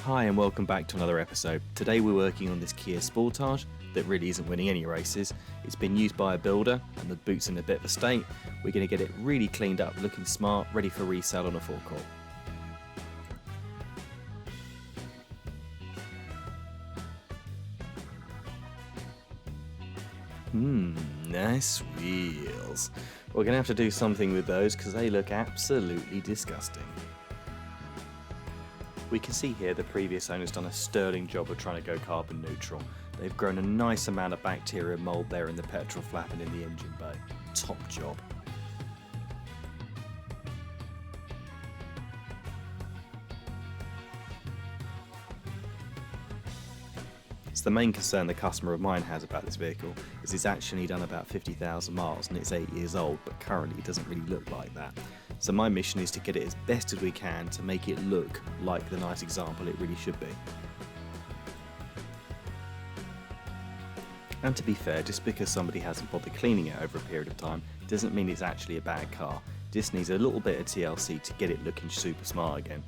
Hi and welcome back to another episode. Today we're working on this Kia Sportage that really isn't winning any races. It's been used by a builder and the boot's in a bit of a state. We're going to get it really cleaned up, looking smart, ready for resale on a forecourt. Nice wheels. We're going to have to do something with those because they look absolutely disgusting. We can see here the previous owner's done a sterling job of trying to go carbon neutral. They've grown a nice amount of bacteria mould there in the petrol flap and in the engine bay. Top job. So the main concern the customer of mine has about this vehicle is it's actually done about 50,000 miles and it's 8 years old, but currently it doesn't really look like that. So my mission is to get it as best as we can to make it look like the nice example it really should be. And to be fair, just because somebody hasn't bothered cleaning it over a period of time doesn't mean it's actually a bad car. Just needs a little bit of TLC to get it looking super smart again.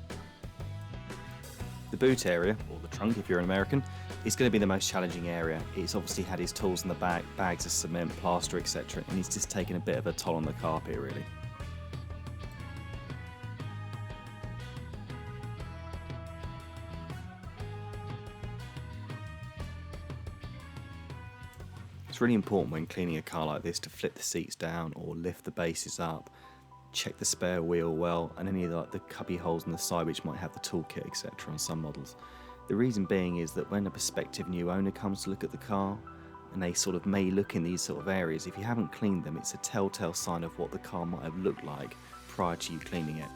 The boot area, or the trunk if you're an American, is going to be the most challenging area. It's obviously had his tools in the back, bags of cement, plaster, etc., and he's just taken a bit of a toll on the carpet really. It's really important when cleaning a car like this to flip the seats down or lift the bases up, check the spare wheel well, and any of the cubby holes in the side which might have the toolkit, etc. on some models. The reason being is that when a prospective new owner comes to look at the car, and they sort of may look in these sort of areas, if you haven't cleaned them, it's a telltale sign of what the car might have looked like prior to you cleaning it.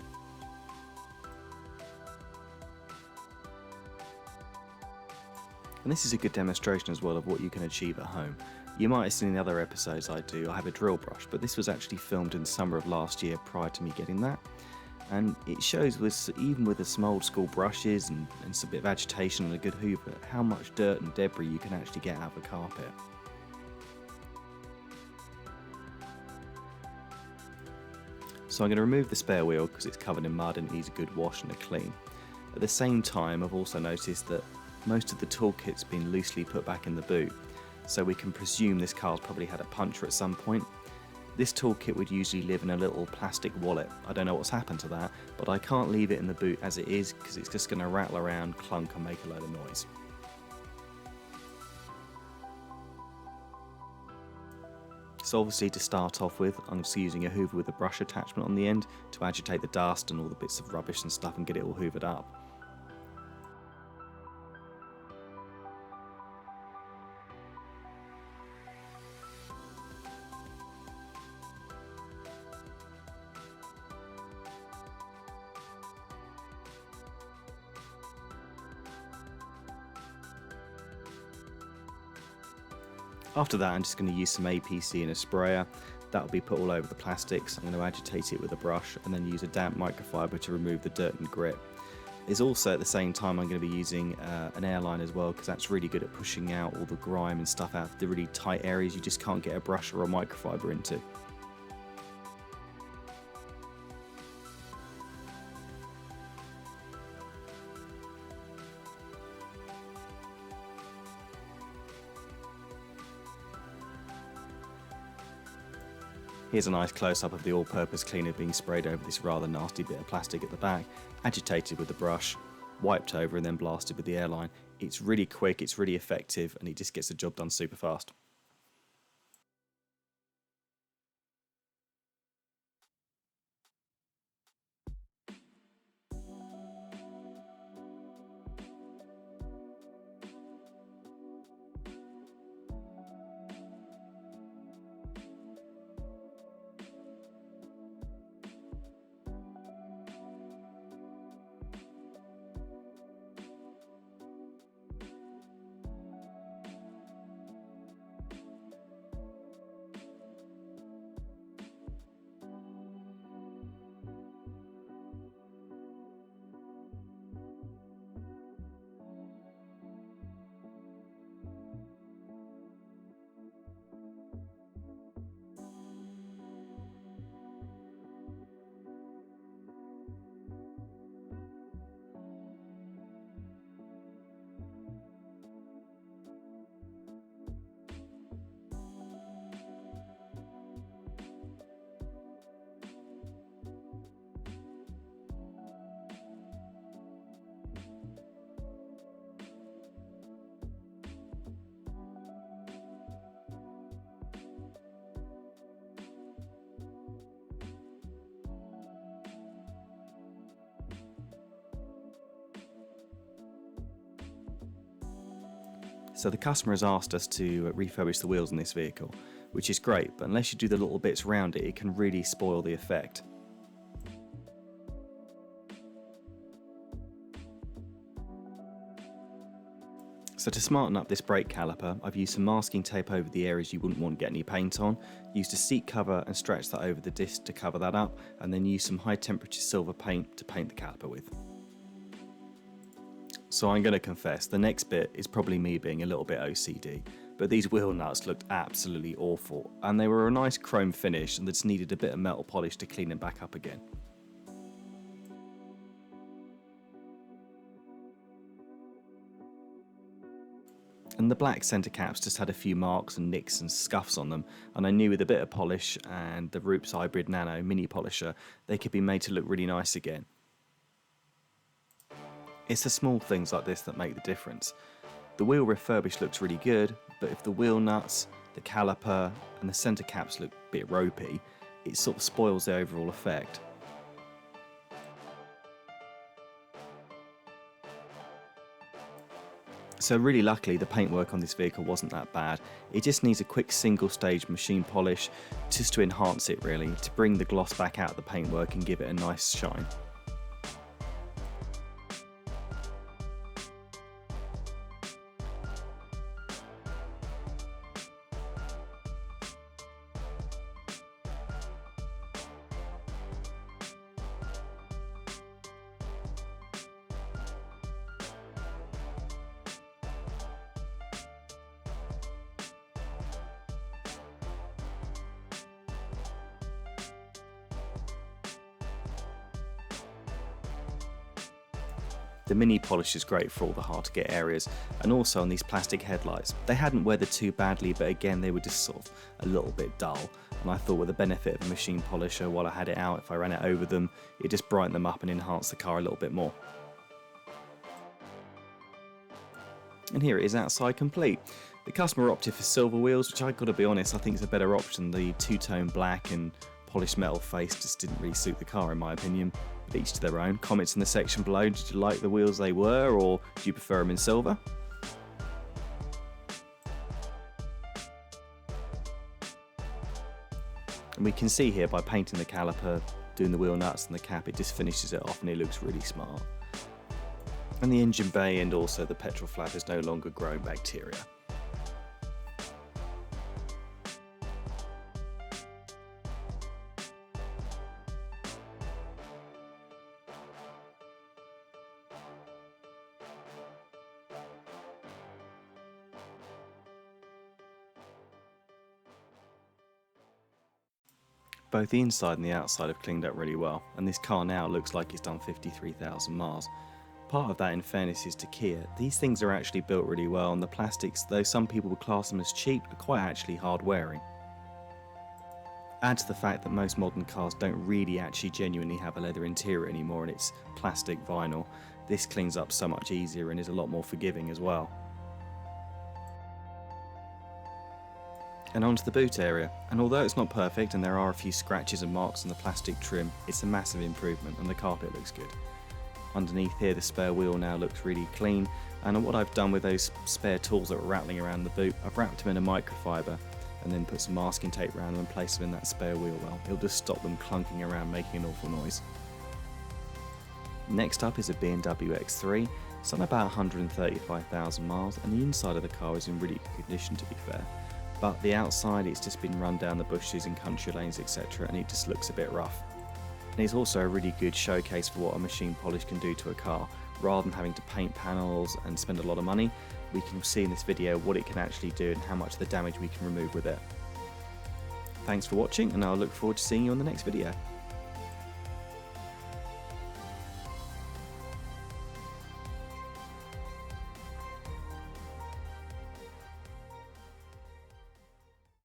And this is a good demonstration as well of what you can achieve at home. You might have seen in the other episodes I have a drill brush, but this was actually filmed in the summer of last year prior to me getting that. And it shows, even with some old school brushes and some bit of agitation and a good hoover, how much dirt and debris you can actually get out of a carpet. So I'm going to remove the spare wheel because it's covered in mud and it needs a good wash and a clean. At the same time, I've also noticed that most of the toolkit's been loosely put back in the boot, so we can presume this car's probably had a puncture at some point. This toolkit would usually live in a little plastic wallet. I don't know what's happened to that, but I can't leave it in the boot as it is because it's just going to rattle around, clunk and make a load of noise. So obviously to start off with, I'm just using a hoover with a brush attachment on the end to agitate the dust and all the bits of rubbish and stuff and get it all hoovered up. After that, I'm just going to use some APC and a sprayer. That will be put all over the plastics. I'm going to agitate it with a brush and then use a damp microfiber to remove the dirt and grit. There's also at the same time I'm going to be using an airline as well because that's really good at pushing out all the grime and stuff out of the really tight areas you just can't get a brush or a microfiber into. Here's a nice close-up of the all-purpose cleaner being sprayed over this rather nasty bit of plastic at the back, agitated with the brush, wiped over and then blasted with the airline. It's really quick, it's really effective, and it just gets the job done super fast. So the customer has asked us to refurbish the wheels in this vehicle, which is great, but unless you do the little bits around it, it can really spoil the effect. So to smarten up this brake caliper, I've used some masking tape over the areas you wouldn't want to get any paint on, used a seat cover and stretched that over the disc to cover that up, and then used some high temperature silver paint to paint the caliper with. So I'm going to confess, the next bit is probably me being a little bit OCD, but these wheel nuts looked absolutely awful, and they were a nice chrome finish and just needed a bit of metal polish to clean them back up again. And the black centre caps just had a few marks and nicks and scuffs on them, and I knew with a bit of polish and the Roops Hybrid Nano mini polisher they could be made to look really nice again. It's the small things like this that make the difference. The wheel refurbish looks really good, but if the wheel nuts, the caliper and the centre caps look a bit ropey, it sort of spoils the overall effect. So really luckily the paintwork on this vehicle wasn't that bad. It just needs a quick single stage machine polish just to enhance it really, to bring the gloss back out of the paintwork and give it a nice shine. The mini polish is great for all the hard to get areas, and also on these plastic headlights. They hadn't weathered too badly, but again they were just sort of a little bit dull, and I thought with the benefit of a machine polisher while I had it out, if I ran it over them, it just brightened them up and enhanced the car a little bit more. And here it is outside complete. The customer opted for silver wheels, which I gotta be honest, I think is a better option. The two-tone black and polished metal face just didn't really suit the car in my opinion. But each to their own. Comments in the section below. Did you like the wheels they were, or do you prefer them in silver? And we can see here by painting the caliper, doing the wheel nuts and the cap, it just finishes it off and it looks really smart. And the engine bay and also the petrol flap is no longer growing bacteria. Both the inside and the outside have cleaned up really well, and this car now looks like it's done 53,000 miles. Part of that, in fairness, is to Kia. These things are actually built really well, and the plastics, though some people would class them as cheap, are quite actually hard wearing. Add to the fact that most modern cars don't really actually genuinely have a leather interior anymore, and it's plastic vinyl. This cleans up so much easier and is a lot more forgiving as well. And onto the boot area, and although it's not perfect and there are a few scratches and marks on the plastic trim, it's a massive improvement and the carpet looks good. Underneath here the spare wheel now looks really clean, and what I've done with those spare tools that were rattling around the boot, I've wrapped them in a microfiber and then put some masking tape around them and placed them in that spare wheel well. It'll just stop them clunking around making an awful noise. Next up is a BMW X3. It's on about 135,000 miles and the inside of the car is in really good condition, to be fair. But the outside, it's just been run down the bushes in country lanes, etc., and it just looks a bit rough. And it's also a really good showcase for what a machine polish can do to a car. Rather than having to paint panels and spend a lot of money, we can see in this video what it can actually do and how much of the damage we can remove with it. Thanks for watching, and I'll look forward to seeing you on the next video.